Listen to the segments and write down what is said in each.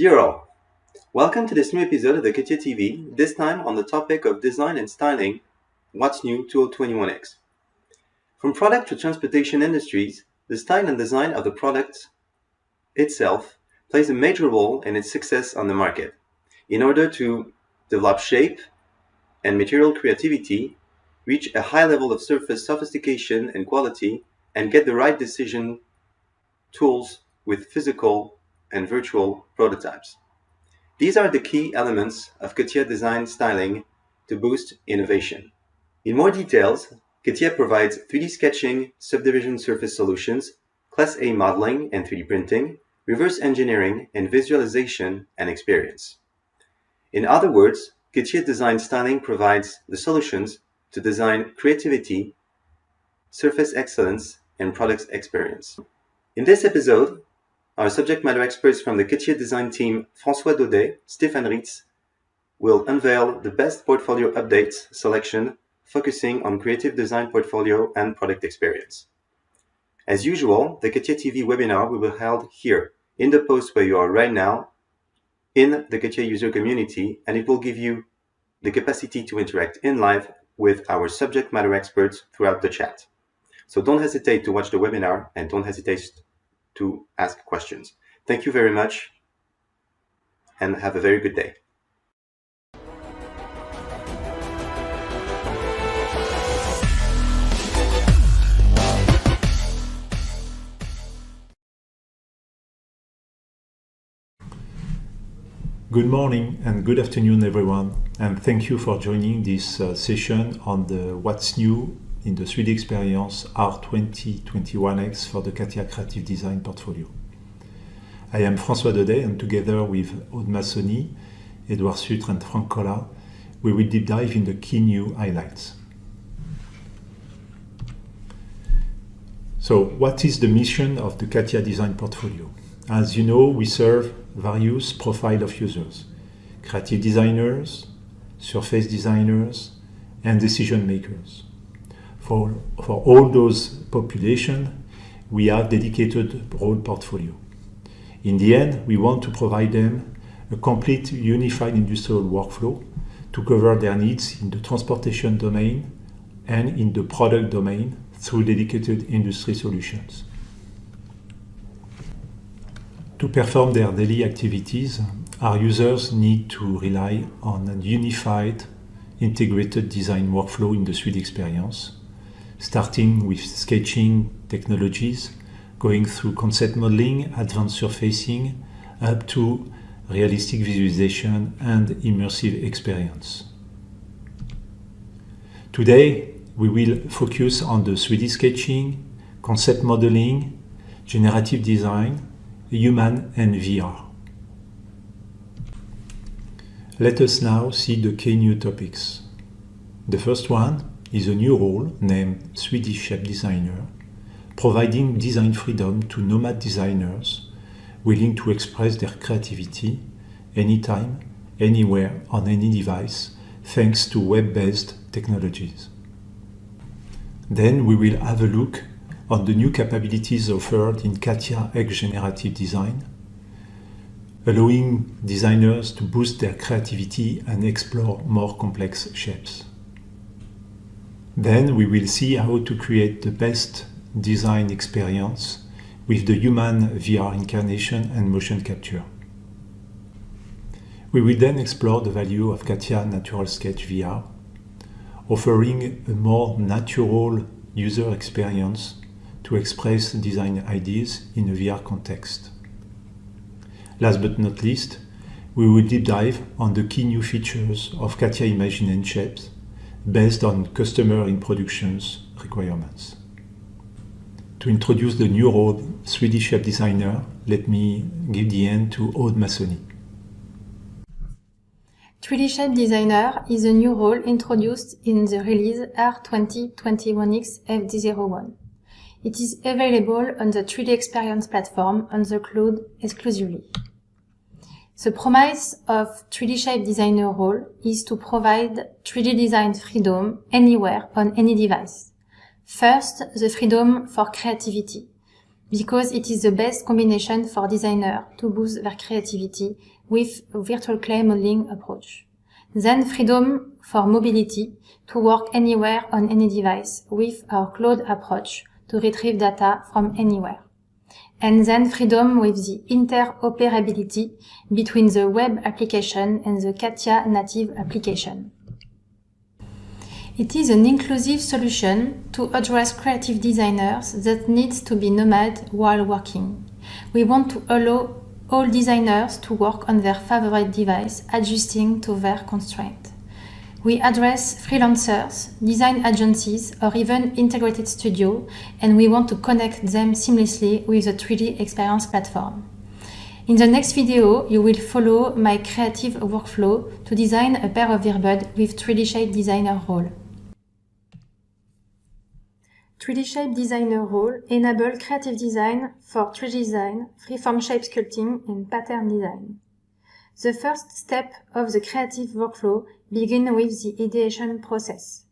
Dear all, welcome to this new episode of the CATIA TV, this time on the topic of design and styling, what's new 2021X. From product to transportation industries, the style and design of the product itself plays a major role in its success on the market. In order to develop shape and material creativity, reach a high level of surface sophistication and quality, and get the right decision tools with physical and virtual prototypes. These are the key elements of CATIA design styling to boost innovation. In more details, CATIA provides 3D sketching, subdivision surface solutions, Class A modeling and 3D printing, reverse engineering, and visualization and experience. In other words, CATIA design styling provides the solutions to design creativity, surface excellence, and product experience. In this episode, our subject matter experts from the CATIA design team, François Daudet, Stéphane Ritz, will unveil the best portfolio updates selection focusing on creative design portfolio and product experience. As usual, the CATIA TV webinar will be held here in the post where you are right now in the CATIA user community, and it will give you the capacity to interact in live with our subject matter experts throughout the chat. So don't hesitate to watch the webinar and don't hesitate to ask questions. Thank you very much and have a very good day. Good morning and good afternoon everyone, and thank you for joining this session on the What's New in the 3D Experience R2021X for the CATIA Creative Design portfolio. I am François Daudet, and together with Aude Massoni, Edouard Sutre and Franck Collat, we will deep dive in the key new highlights. So, what is the mission of the CATIA Design portfolio? As you know, we serve various profiles of users: creative designers, surface designers, and decision makers. For all those populations, we have dedicated role portfolio. In the end, we want to provide them a complete unified industrial workflow to cover their needs in the transportation domain and in the product domain through dedicated industry solutions. To perform their daily activities, our users need to rely on a unified, integrated design workflow in the 3D experience, starting with sketching technologies, going through concept modeling, advanced surfacing, up to realistic visualization and immersive experience. Today, we will focus on the 3D sketching, concept modeling, generative design, human and VR. Let us now see the key new topics. The first one is a new role named 3D shape designer, providing design freedom to nomad designers willing to express their creativity anytime, anywhere, on any device, thanks to web-based technologies. Then we will have a look on the new capabilities offered in CATIA X Generative Design, allowing designers to boost their creativity and explore more complex shapes. Then we will see how to create the best design experience with the human VR incarnation and motion capture. We will then explore the value of CATIA Natural Sketch VR, offering a more natural user experience to express design ideas in a VR context. Last but not least, we will deep dive on the key new features of CATIA Imagine and Shapes based on customer in production's requirements. To introduce the new role 3D shape designer, let me give the hand to Aude Massoni. 3D shape designer is a new role introduced in the release R2021X FD01. It is available on the 3D Experience platform on the cloud exclusively. The promise of 3D shape designer role is to provide 3D design freedom anywhere on any device. First, the freedom for creativity. because it is the best combination for designers to boost their creativity with a virtual clay modeling approach. Then freedom for mobility to work anywhere on any device with our cloud approach to retrieve data from anywhere. And then freedom with the interoperability between the web application and the CATIA native application. It is an inclusive solution to address creative designers that need to be nomad while working. We want to allow all designers to work on their favorite device, adjusting to their constraint. We address freelancers, design agencies, or even integrated studios, and we want to connect them seamlessly with the 3D experience platform. In the next video, you will follow my creative workflow to design a pair of earbuds with 3D Shape Designer role. 3D Shape Designer role enable creative design for 3D design, freeform shape sculpting, and pattern design. The first step of the creative workflow begins with the ideation process.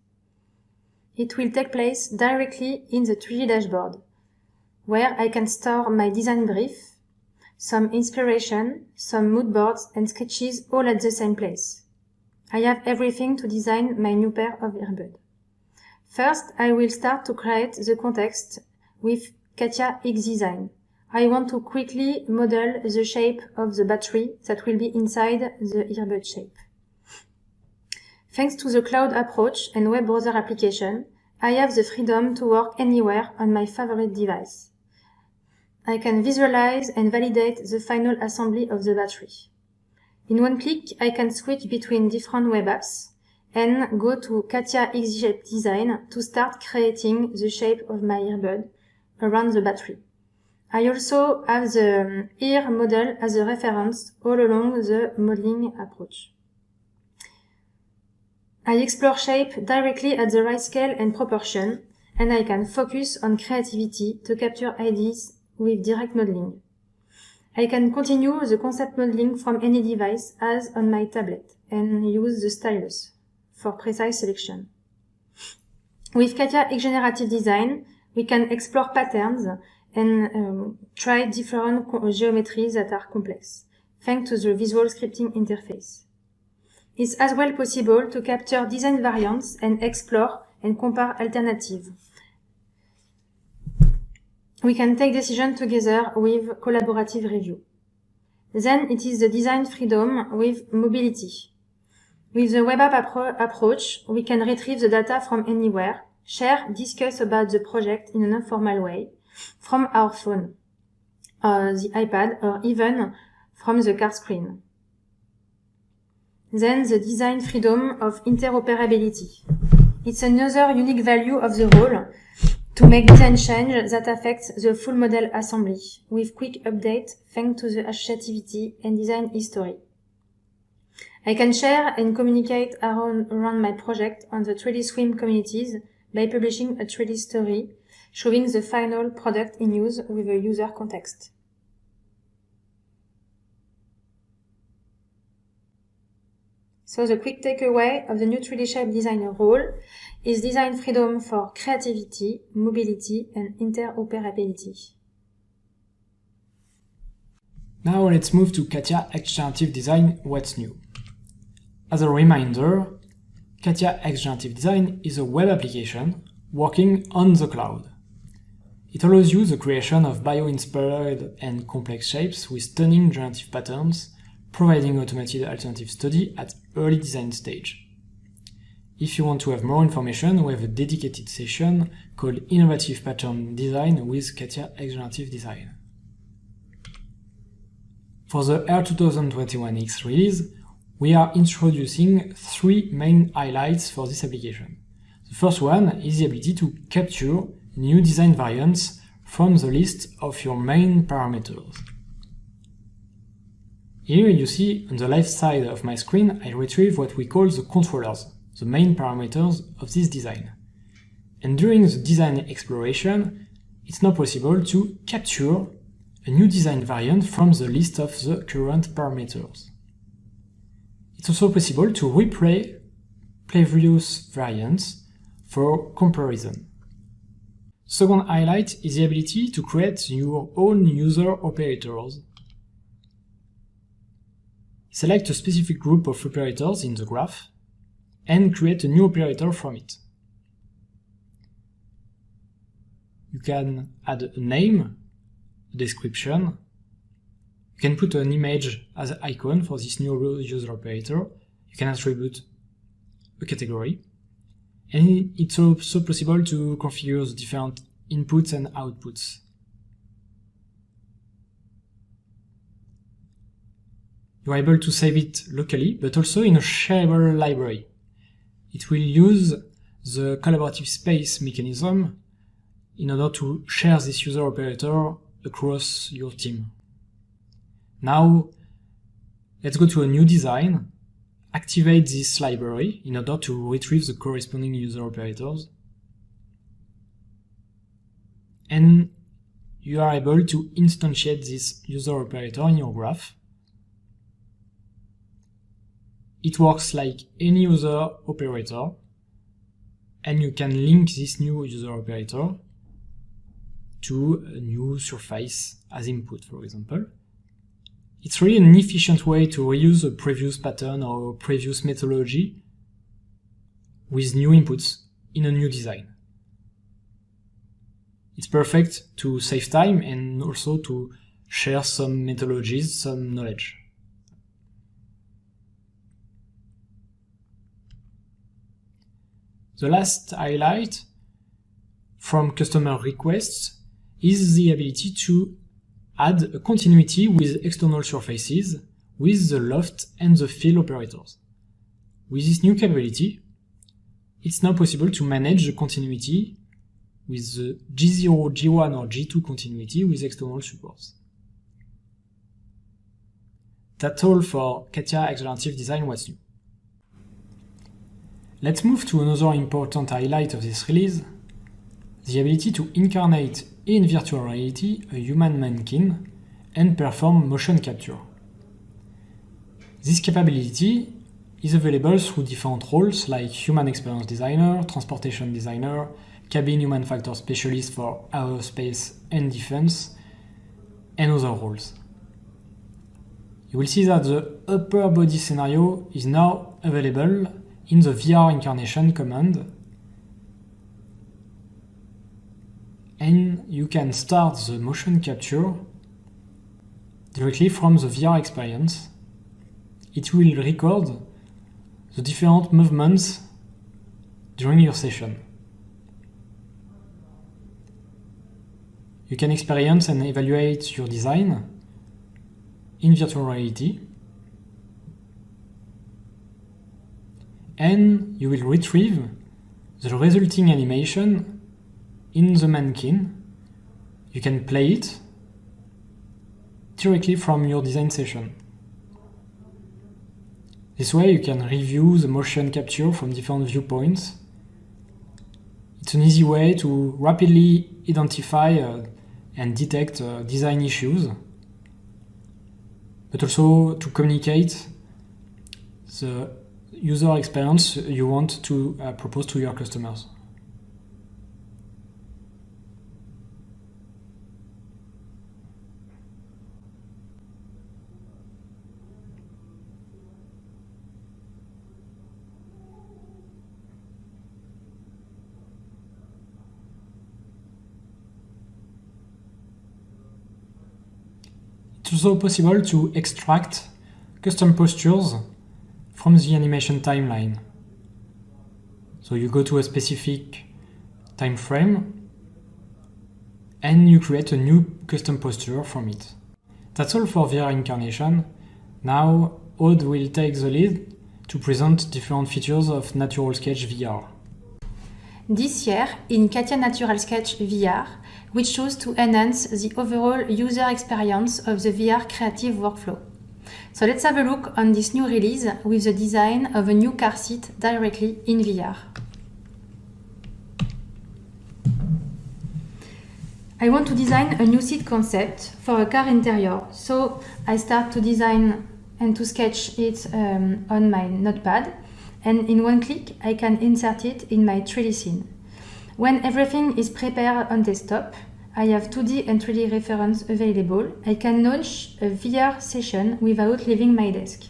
It will take place directly in the 3D dashboard, where I can store my design brief, some inspiration, some mood boards, and sketches all at the same place. I have everything to design my new pair of earbuds. First, I will start to create the context with CATIA XDesign. I want to quickly model the shape of the battery that will be inside the earbud shape. Thanks to the cloud approach and web browser application, I have the freedom to work anywhere on my favorite device. I can visualize and validate the final assembly of the battery. In one click, I can switch between different web apps and go to CATIA XDesign to start creating the shape of my earbud around the battery. I also have the ear model as a reference all along the modeling approach. I explore shape directly at the right scale and proportion, and I can focus on creativity to capture ideas with direct modeling. I can continue the concept modeling from any device as on my tablet and use the stylus for precise selection. With CATIA Generative Design, we can explore patterns and try different geometries that are complex, thanks to the visual scripting interface. It's as well possible to capture design variants and explore and compare alternatives. We can take decisions together with collaborative review. Then it is the design freedom with mobility. With the web app approach, we can retrieve the data from anywhere, share, discuss about the project in an informal way, from our phone, the iPad, or even from the car screen. Then the design freedom of interoperability. It's another unique value of the role to make design change that affects the full model assembly, with quick update thanks to the associativity and design history. I can share and communicate around my project on the 3D Swim communities by publishing a 3D story showing the final product in use with a user context. So the quick takeaway of the new 3D Shape Designer role is design freedom for creativity, mobility, and interoperability. Now let's move to CATIA Generative Design, what's new. As a reminder, CATIA Generative Design is a web application working on the cloud. It allows you the creation of bio-inspired and complex shapes with stunning generative patterns, providing automated alternative study at early design stage. If you want to have more information, we have a dedicated session called Innovative Pattern Design with CATIA Generative Design. For the Air 2021X release, we are introducing three main highlights for this application. The first one is the ability to capture new design variants from the list of your main parameters. Here you see on the left side of my screen, I retrieve what we call the controllers, the main parameters of this design. And during the design exploration, it's now possible to capture a new design variant from the list of the current parameters. It's also possible to replay previous variants for comparison. Second highlight is the ability to create your own user operators. Select a specific group of operators in the graph and create a new operator from it. You can add a name, a description. You can put an image as an icon for this new user operator. You can attribute a category. And it's also possible to configure the different inputs and outputs. You are able to save it locally, but also in a shareable library. It will use the collaborative space mechanism in order to share this user operator across your team. Now, let's go to a new design, activate this library in order to retrieve the corresponding user operators, and you are able to instantiate this user operator in your graph. It works like any user operator, and you can link this new user operator to a new surface as input, for example. It's really an efficient way to reuse a previous pattern or a previous methodology with new inputs in a new design. It's perfect to save time and also to share some methodologies, some knowledge. The last highlight from customer requests is the ability to add a continuity with external surfaces with the loft and the fill operators. With this new capability, it's now possible to manage the continuity with the G0, G1 or G2 continuity with external supports. That's all for CATIA Generative Design What's New. Let's move to another important highlight of this release, the ability to incarnate in virtual reality a human mannequin and perform motion capture. This capability is available through different roles like human experience designer, transportation designer, cabin human factor specialist for aerospace and defense, and other roles. You will see that the upper body scenario is now available in the VR incarnation command, and you can start the motion capture directly from the VR experience. It will record the different movements during your session. You can experience and evaluate your design in virtual reality, and you will retrieve the resulting animation in the mannequin. You can play it directly from your design session. This way you can review the motion capture from different viewpoints. It's an easy way to rapidly identify and detect design issues, but also to communicate the user experience you want to propose to your customers. It's also possible to extract custom postures from the animation timeline. So you go to a specific time frame and you create a new custom posture from it. That's all for VR incarnation. Now Aude will take the lead to present different features of Natural Sketch VR. This year, in CATIA Natural Sketch VR, we chose to enhance the overall user experience of the VR creative workflow. So let's have a look on this new release with the design of a new car seat directly in VR. I want to design a new seat concept for a car interior, so I start to design and to sketch it on my notepad, and in one click I can insert it in my 3D scene. When everything is prepared on desktop, I have 2D and 3D reference available. I can launch a VR session without leaving my desk.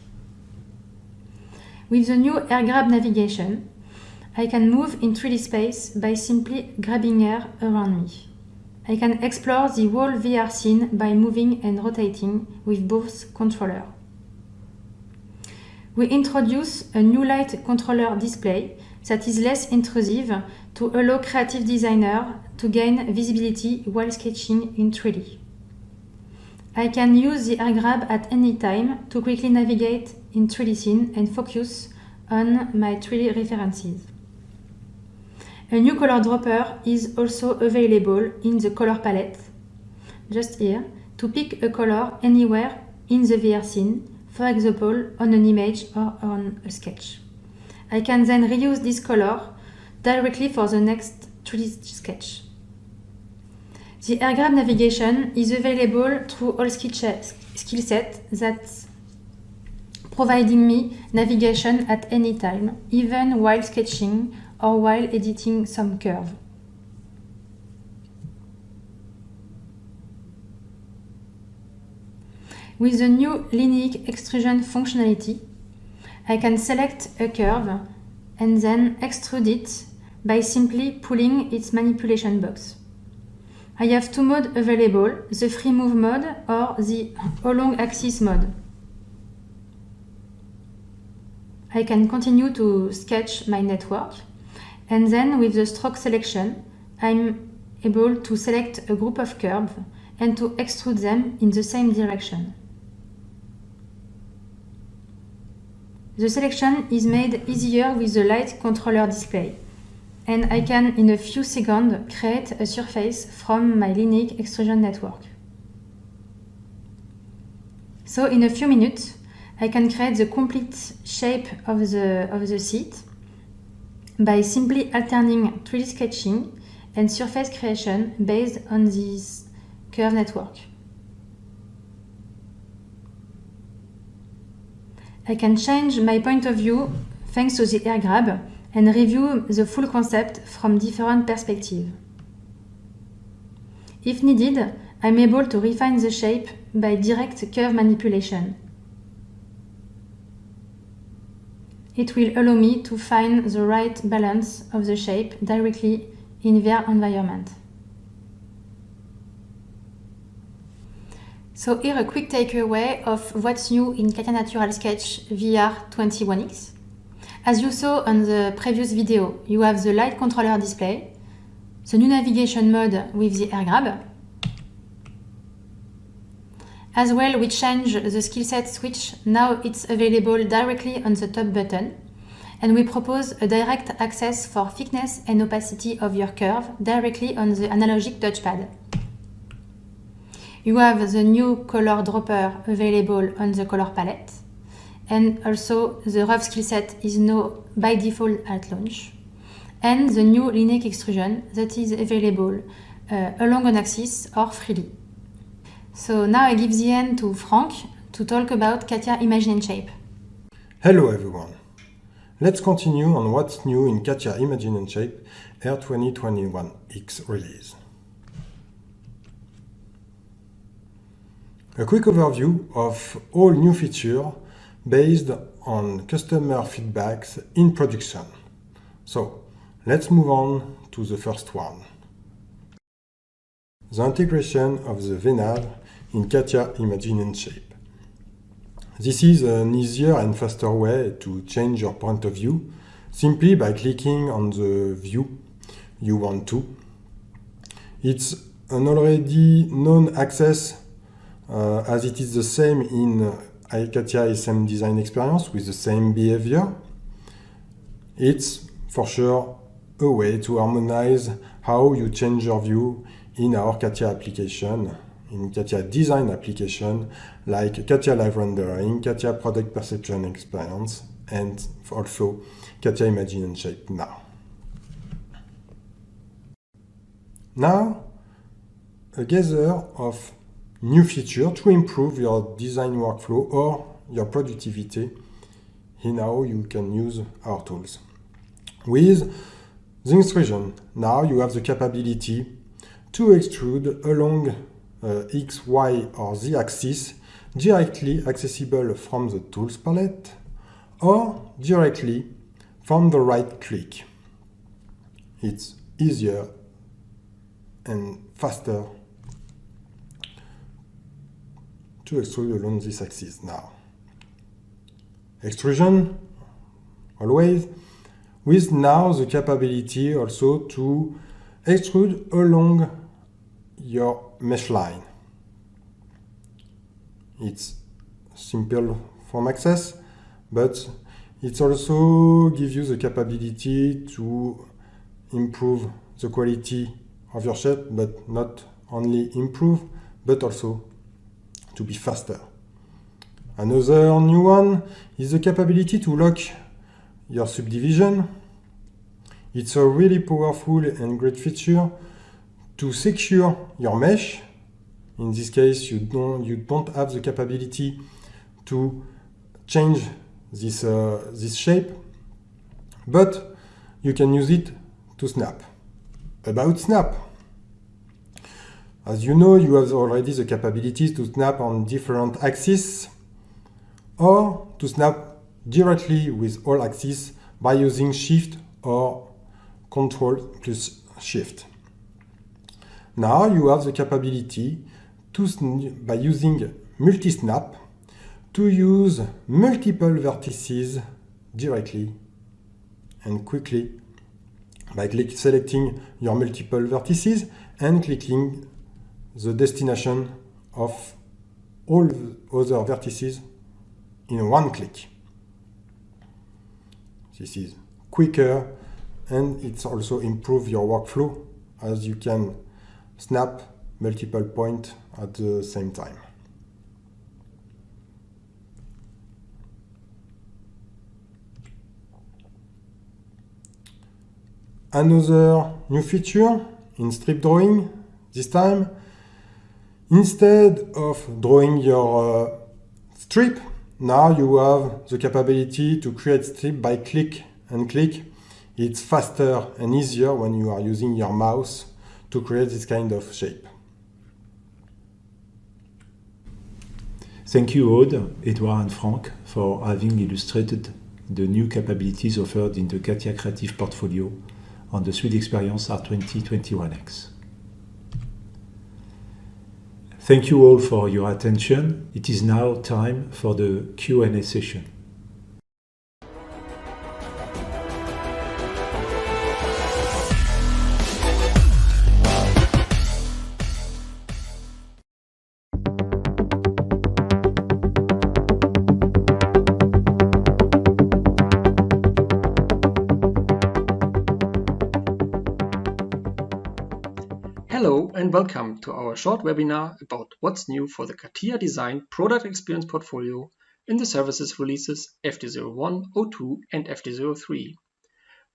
With the new air grab navigation, I can move in 3D space by simply grabbing air around me. I can explore the whole VR scene by moving and rotating with both controllers. We introduce a new light controller display that is less intrusive to allow creative designers to gain visibility while sketching in 3D. I can use the air grab at any time to quickly navigate in 3D scene and focus on my 3D references. A new color dropper is also available in the color palette, just here, to pick a color anywhere in the VR scene, for example on an image or on a sketch. I can then reuse this color directly for the next 3D sketch. The air grab navigation is available through all skill sets that's providing me navigation at any time, even while sketching or while editing some curve. With the new linear extrusion functionality, I can select a curve and then extrude it by simply pulling its manipulation box. I have two modes available, the free move mode or the along axis mode. I can continue to sketch my network, and then with the stroke selection, I'm able to select a group of curves and to extrude them in the same direction. The selection is made easier with the light controller display, and I can, in a few seconds, create a surface from my linear extrusion network. So in a few minutes, I can create the complete shape of the seat by simply alternating 3D sketching and surface creation based on this curve network. I can change my point of view thanks to the air grab and review the full concept from different perspectives. If needed, I'm able to refine the shape by direct curve manipulation. It will allow me to find the right balance of the shape directly in VR environment. So here a quick takeaway of what's new in CATIA Natural Sketch VR 21X. As you saw on the previous video, you have the light controller display, the new navigation mode with the air grab. As well, we change the skill set switch. Now it's available directly on the top button. And we propose a direct access for thickness and opacity of your curve directly on the analogic touchpad. You have the new color dropper available on the color palette. And also the rough skill set is now by default at launch. And the new linear extrusion that is available along an axis or freely. So now I give the hand to Frank to talk about CATIA Imagine and Shape. Hello everyone. Let's continue on what's new in CATIA Imagine and Shape Air 2021X release. A quick overview of all new features based on customer feedbacks in production. So let's move on to the first one. The integration of the VNAV in CATIA Imagine and Shape. This is an easier and faster way to change your point of view simply by clicking on the view you want to. It's an already known access as it is the same in CATIA SM design experience with the same behavior. It's for sure a way to harmonize how you change your view in our CATIA application, in CATIA design application like CATIA Live Rendering, CATIA Product Perception Experience, and also CATIA Imagine and Shape now. Now, a gather of new features to improve your design workflow or your productivity in how you can use our tools. With The extrusion. Now you have the capability to extrude along X, Y, or Z axis directly accessible from the tools palette or directly from the right click. It's easier and faster to extrude along this axis now. Extrusion, always, with now the capability also to extrude along your mesh line. It's simple from access, but it also gives you the capability to improve the quality of your shape, but not only improve, but also to be faster. Another new one is the capability to lock your subdivision. It's a really powerful and great feature to secure your mesh. In this case, you don't have the capability to change this shape, but you can use it to snap. About snap. As you know, you have already the capabilities to snap on different axes or to snap directly with all axes by using Shift or Ctrl plus Shift. Now you have the capability to, by using multi-snap, to use multiple vertices directly and quickly by selecting your multiple vertices and clicking the destination of all other vertices in one click. This is quicker and it's also improve your workflow as you can snap multiple points at the same time. Another new feature in strip drawing, this time, instead of drawing your strip, now you have the capability to create strip by click and click. It's faster and easier when you are using your mouse to create this kind of shape. Thank you, Aude, Edouard, and Frank for having illustrated the new capabilities offered in the CATIA Creative portfolio on the 3D Experience R2021X. Thank you all for your attention. It is now time for the Q&A session. Hello and welcome to our short webinar about what's new for the CATIA Design Product Experience portfolio in the services releases FD01, 02 and FD03.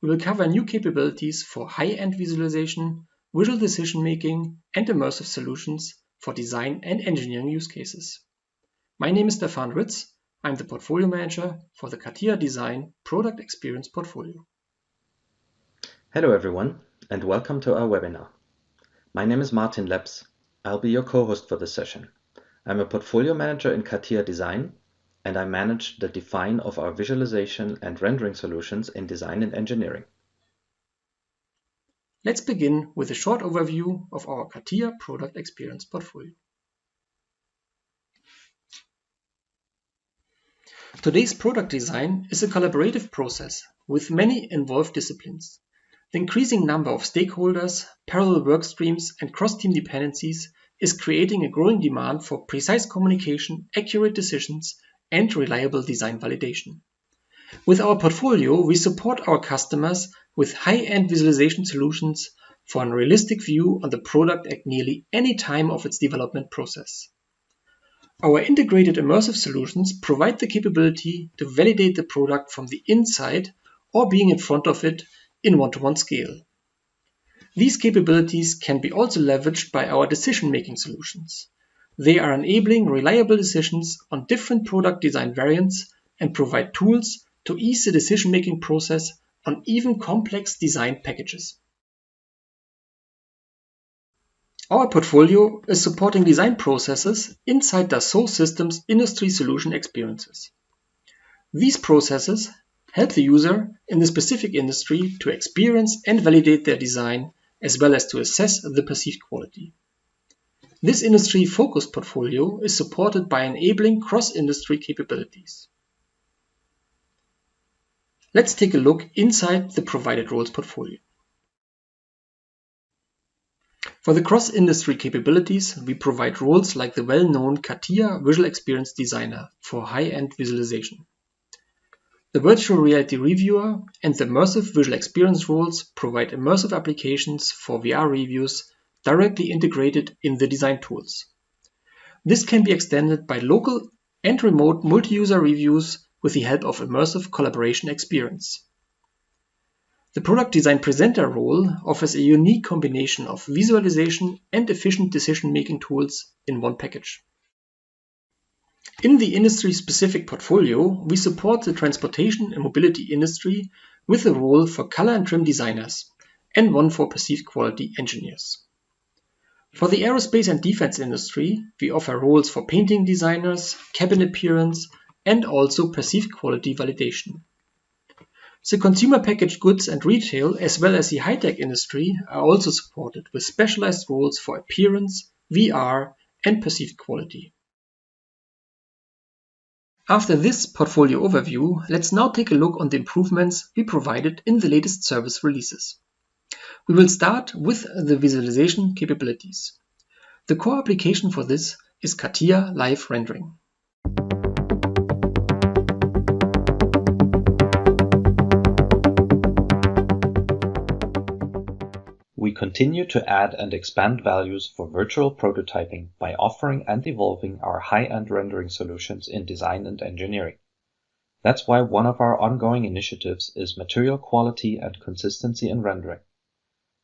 We will cover new capabilities for high-end visualization, visual decision-making and immersive solutions for design and engineering use cases. My name is Stefan Ritz. I'm the portfolio manager for the CATIA Design Product Experience portfolio. Hello everyone and welcome to our webinar. My name is Martin Leps. I'll be your co-host for this session. I'm a portfolio manager in CATIA Design, and I manage the define of our visualization and rendering solutions in design and engineering. Let's begin with a short overview of our CATIA Product Experience portfolio. Today's product design is a collaborative process with many involved disciplines. The increasing number of stakeholders, parallel work streams, and cross-team dependencies is creating a growing demand for precise communication, accurate decisions, and reliable design validation. With our portfolio, we support our customers with high-end visualization solutions for a realistic view on the product at nearly any time of its development process. Our integrated immersive solutions provide the capability to validate the product from the inside or being in front of it in one-to-one scale. These capabilities can be also leveraged by our decision-making solutions. They are enabling reliable decisions on different product design variants and provide tools to ease the decision-making process on even complex design packages. Our portfolio is supporting design processes inside Dassault Systèmes industry solution experiences. These processes help the user in the specific industry to experience and validate their design, as well as to assess the perceived quality. This industry-focused portfolio is supported by enabling cross-industry capabilities. Let's take a look inside the provided roles portfolio. For the cross-industry capabilities, we provide roles like the well-known CATIA Visual Experience Designer for high-end visualization. The Virtual Reality Reviewer and the Immersive Visual Experience roles provide immersive applications for VR reviews directly integrated in the design tools. This can be extended by local and remote multi-user reviews with the help of immersive collaboration experience. The Product Design Presenter role offers a unique combination of visualization and efficient decision-making tools in one package. In the industry-specific portfolio, we support the transportation and mobility industry with a role for color and trim designers and one for perceived quality engineers. For the aerospace and defense industry, we offer roles for painting designers, cabin appearance, and also perceived quality validation. The consumer packaged goods and retail, as well as the high-tech industry, are also supported with specialized roles for appearance, VR, and perceived quality. After this portfolio overview, let's now take a look on the improvements we provided in the latest service releases. We will start with the visualization capabilities. The core application for this is CATIA Live Rendering. We continue to add and expand values for virtual prototyping by offering and evolving our high-end rendering solutions in design and engineering. That's why one of our ongoing initiatives is material quality and consistency in rendering.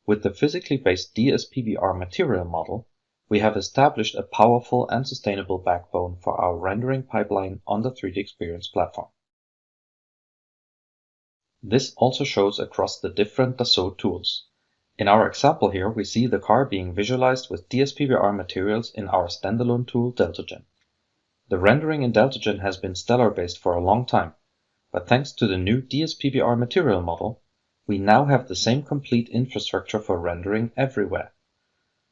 With the physically based DSPVR material model, we have established a powerful and sustainable backbone for our rendering pipeline on the 3D Experience platform. This also shows across the different Dassault tools. In our example here, we see the car being visualized with DSPVR materials in our standalone tool DeltaGen. The rendering in DeltaGen has been stellar-based for a long time, but thanks to the new DSPVR material model, we now have the same complete infrastructure for rendering everywhere.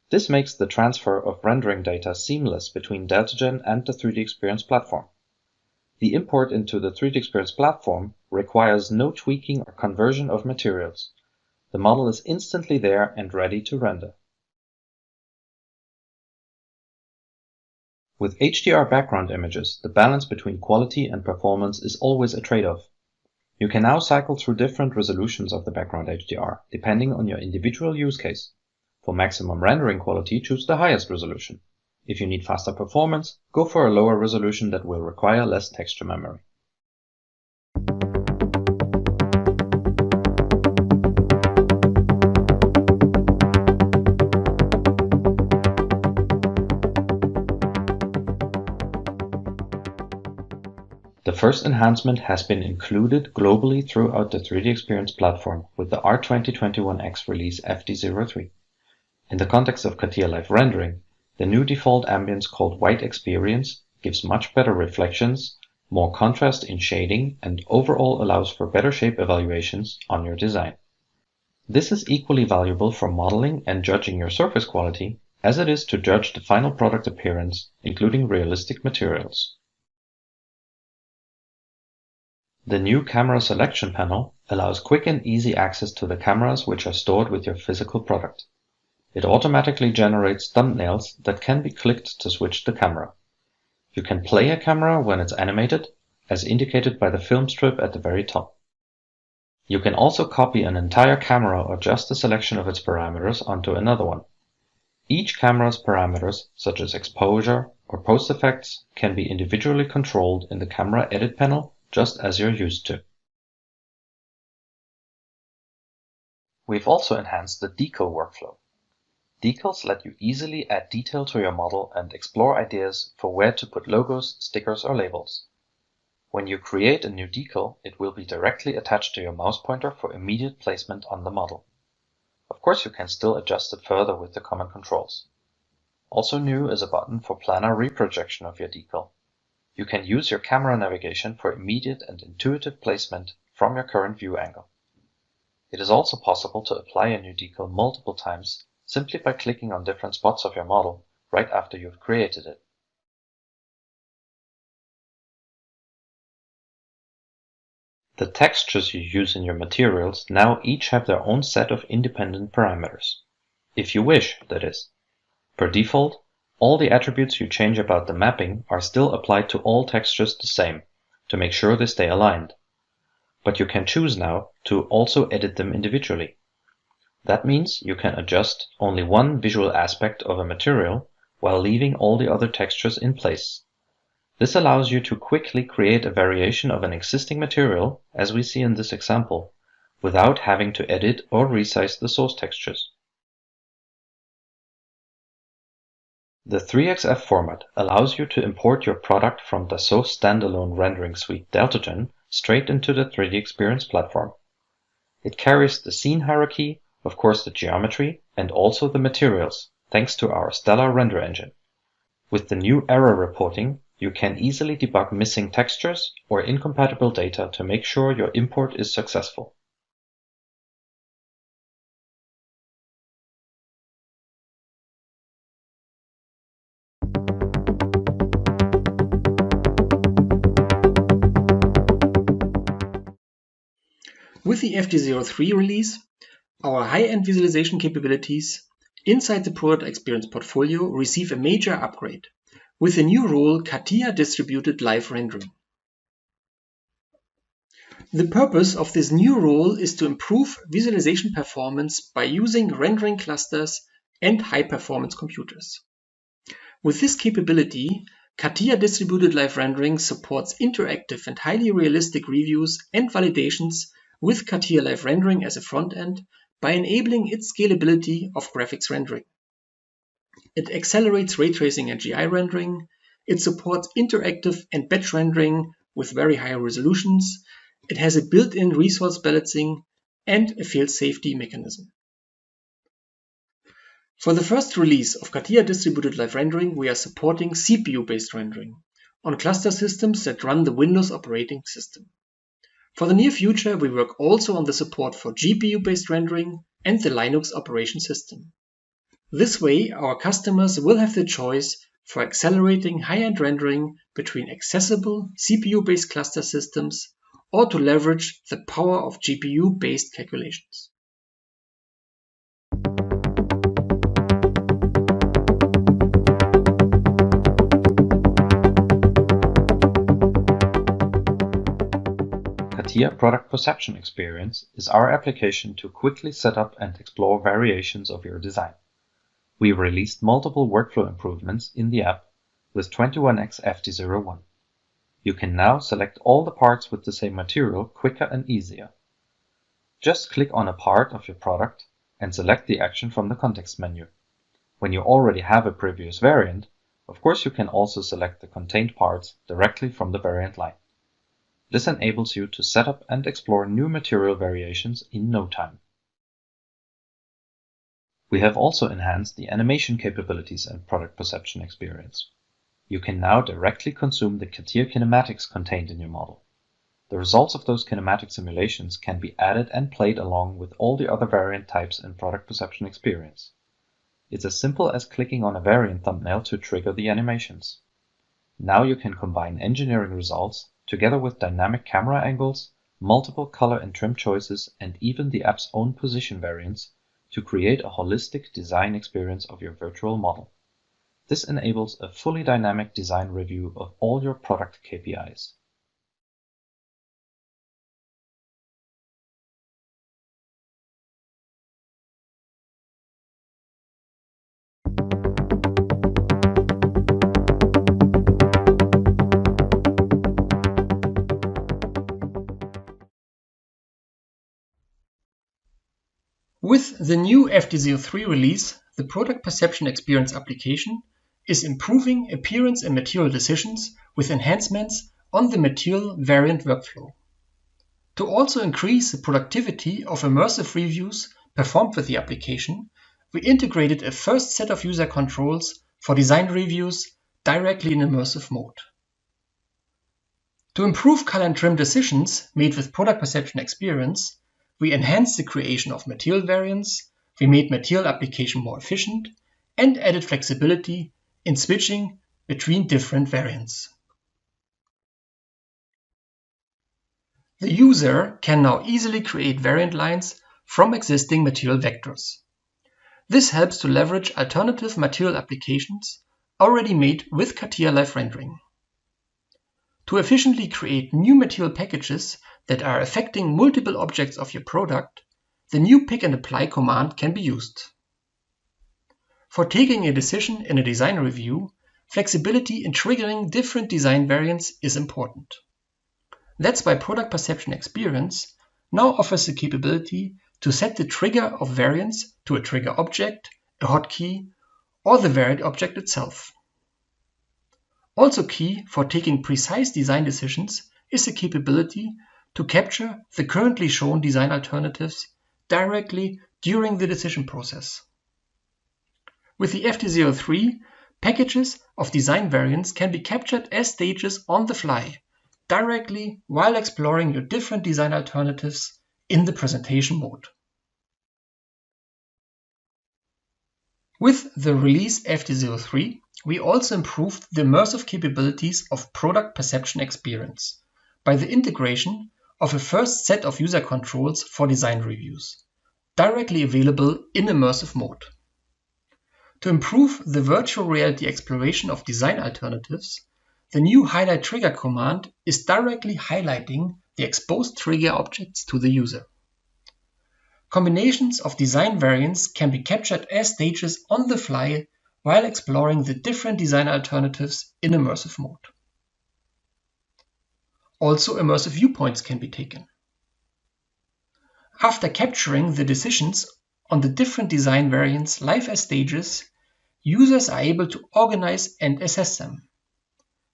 This makes the transfer of rendering data seamless between DeltaGen and the 3D Experience platform. The import into the 3D Experience platform requires no tweaking or conversion of materials. The model is instantly there and ready to render. With HDR background images, the balance between quality and performance is always a trade-off. You can now cycle through different resolutions of the background HDR, depending on your individual use case. For maximum rendering quality, choose the highest resolution. If you need faster performance, go for a lower resolution that will require less texture memory. The first enhancement has been included globally throughout the 3D Experience platform with the R2021X release FD03. In the context of CATIA Live Rendering, the new default ambience called White Experience gives much better reflections, more contrast in shading, and overall allows for better shape evaluations on your design. This is equally valuable for modeling and judging your surface quality as it is to judge the final product appearance, including realistic materials. The new camera selection panel allows quick and easy access to the cameras which are stored with your physical product. It automatically generates thumbnails that can be clicked to switch the camera. You can play a camera when it's animated, as indicated by the film strip at the very top. You can also copy an entire camera or just a selection of its parameters onto another one. Each camera's parameters, such as exposure or post effects, can be individually controlled in the camera edit panel just as you're used to. We've also enhanced the decal workflow. Decals let you easily add detail to your model and explore ideas for where to put logos, stickers, or labels. When you create a new decal, it will be directly attached to your mouse pointer for immediate placement on the model. Of course, you can still adjust it further with the common controls. Also new is a button for planar reprojection of your decal. You can use your camera navigation for immediate and intuitive placement from your current view angle. It is also possible to apply a new decal multiple times simply by clicking on different spots of your model right after you've created it. The textures you use in your materials now each have their own set of independent parameters. If you wish, that is. Per default, all the attributes you change about the mapping are still applied to all textures the same, to make sure they stay aligned. But you can choose now to also edit them individually. That means you can adjust only one visual aspect of a material while leaving all the other textures in place. This allows you to quickly create a variation of an existing material, as we see in this example, without having to edit or resize the source textures. The 3xF format allows you to import your product from Dassault standalone rendering suite DeltaGen straight into the 3D Experience platform. It carries the scene hierarchy, of course the geometry, and also the materials, thanks to our stellar render engine. With the new error reporting, you can easily debug missing textures or incompatible data to make sure your import is successful. With the FD03 release, our high-end visualization capabilities inside the product experience portfolio receive a major upgrade with the new role CATIA Distributed Live Rendering. The purpose of this new role is to improve visualization performance by using rendering clusters and high-performance computers. With this capability, CATIA Distributed Live Rendering supports interactive and highly realistic reviews and validations with CATIA Live Rendering as a front end by enabling its scalability of graphics rendering. It accelerates ray tracing and GI rendering. It supports interactive and batch rendering with very high resolutions. It has a built-in resource balancing and a field safety mechanism. For the first release of CATIA Distributed Live Rendering, we are supporting CPU-based rendering on cluster systems that run the Windows operating system. For the near future, we work also on the support for GPU-based rendering and the Linux operation system. This way, our customers will have the choice for accelerating high-end rendering between accessible CPU-based cluster systems or to leverage the power of GPU-based calculations. CATIA Product Perception Experience is our application to quickly set up and explore variations of your design. We released multiple workflow improvements in the app with 21x FD01. You can now select all the parts with the same material quicker and easier. Just click on a part of your product and select the action from the context menu. When you already have a previous variant, of course you can also select the contained parts directly from the variant line. This enables you to set up and explore new material variations in no time. We have also enhanced the animation capabilities and product perception experience. You can now directly consume the CATIA kinematics contained in your model. The results of those kinematic simulations can be added and played along with all the other variant types in product perception experience. It's as simple as clicking on a variant thumbnail to trigger the animations. Now you can combine engineering results together with dynamic camera angles, multiple color and trim choices, and even the app's own position variants to create a holistic design experience of your virtual model. This enables a fully dynamic design review of all your product KPIs. With the new FD03 release, the Product Perception Experience application is improving appearance and material decisions with enhancements on the material variant workflow. To also increase the productivity of immersive reviews performed with the application, we integrated a first set of user controls for design reviews directly in immersive mode. To improve color and trim decisions made with product perception experience, we enhanced the creation of material variants, we made material application more efficient, and added flexibility in switching between different variants. The user can now easily create variant lines from existing material vectors. This helps to leverage alternative material applications already made with CATIA Live Rendering. To efficiently create new material packages that are affecting multiple objects of your product, the new Pick and Apply command can be used. For taking a decision in a design review, flexibility in triggering different design variants is important. That's why Product Perception Experience now offers the capability to set the trigger of variants to a trigger object, a hotkey, or the variant object itself. Also key for taking precise design decisions is the capability to capture the currently shown design alternatives directly during the decision process. With the FT03, packages of design variants can be captured as stages on the fly, directly while exploring your different design alternatives in the presentation mode. With the release FT03, we also improved the immersive capabilities of Product Perception Experience by the integration of a first set of user controls for design reviews, directly available in immersive mode. To improve the virtual reality exploration of design alternatives, the new Highlight Trigger command is directly highlighting the exposed trigger objects to the user. Combinations of design variants can be captured as stages on the fly while exploring the different design alternatives in immersive mode. Also, immersive viewpoints can be taken. After capturing the decisions on the different design variants live as stages, users are able to organize and assess them.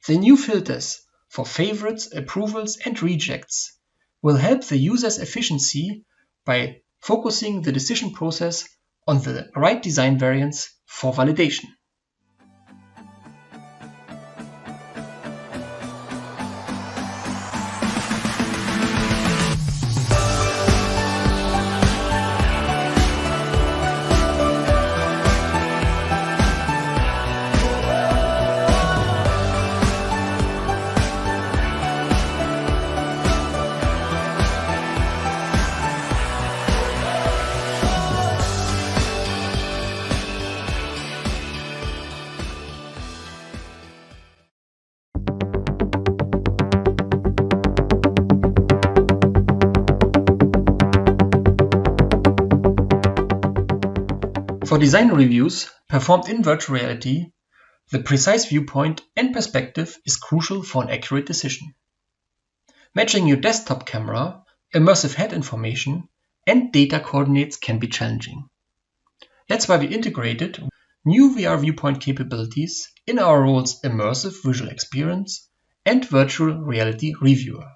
The new filters for favorites, approvals, and rejects will help the user's efficiency by focusing the decision process on the right design variants for validation. For design reviews performed in virtual reality, the precise viewpoint and perspective is crucial for an accurate decision. Matching your desktop camera, immersive head information, and data coordinates can be challenging. That's why we integrated new VR viewpoint capabilities in our roles Immersive Visual Experience and Virtual Reality Reviewer.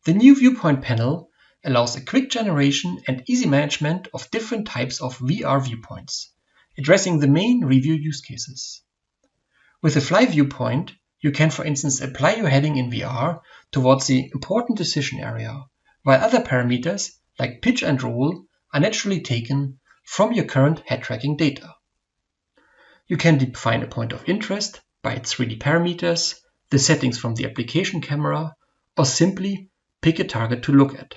The new viewpoint panel allows a quick generation and easy management of different types of VR viewpoints, addressing the main review use cases. With a fly viewpoint, you can, for instance, apply your heading in VR towards the important decision area, while other parameters like pitch and roll are naturally taken from your current head tracking data. You can define a point of interest by its 3D parameters, the settings from the application camera, or simply pick a target to look at.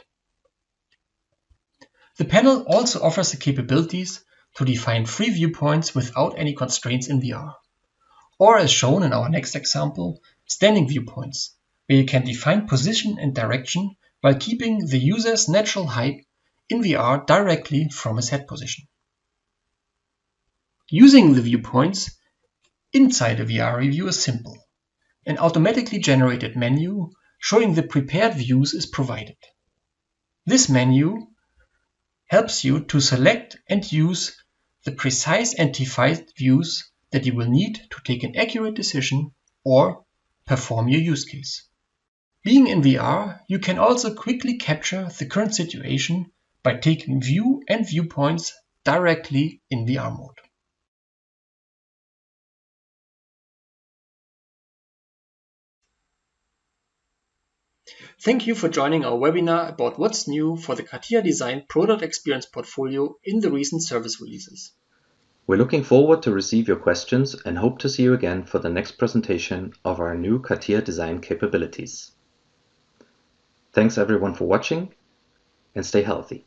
The panel also offers the capabilities to define free viewpoints without any constraints in VR, or as shown in our next example, standing viewpoints, where you can define position and direction while keeping the user's natural height in VR directly from his head position. Using the viewpoints inside a VR review is simple. An automatically generated menu showing the prepared views is provided. This menu helps you to select and use the precise and defined views that you will need to take an accurate decision or perform your use case. Being in VR, you can also quickly capture the current situation by taking view and viewpoints directly in VR mode. Thank you for joining our webinar about what's new for the CATIA Design product experience portfolio in the recent service releases. We're looking forward to receive your questions and hope to see you again for the next presentation of our new CATIA design capabilities. Thanks everyone for watching, and stay healthy.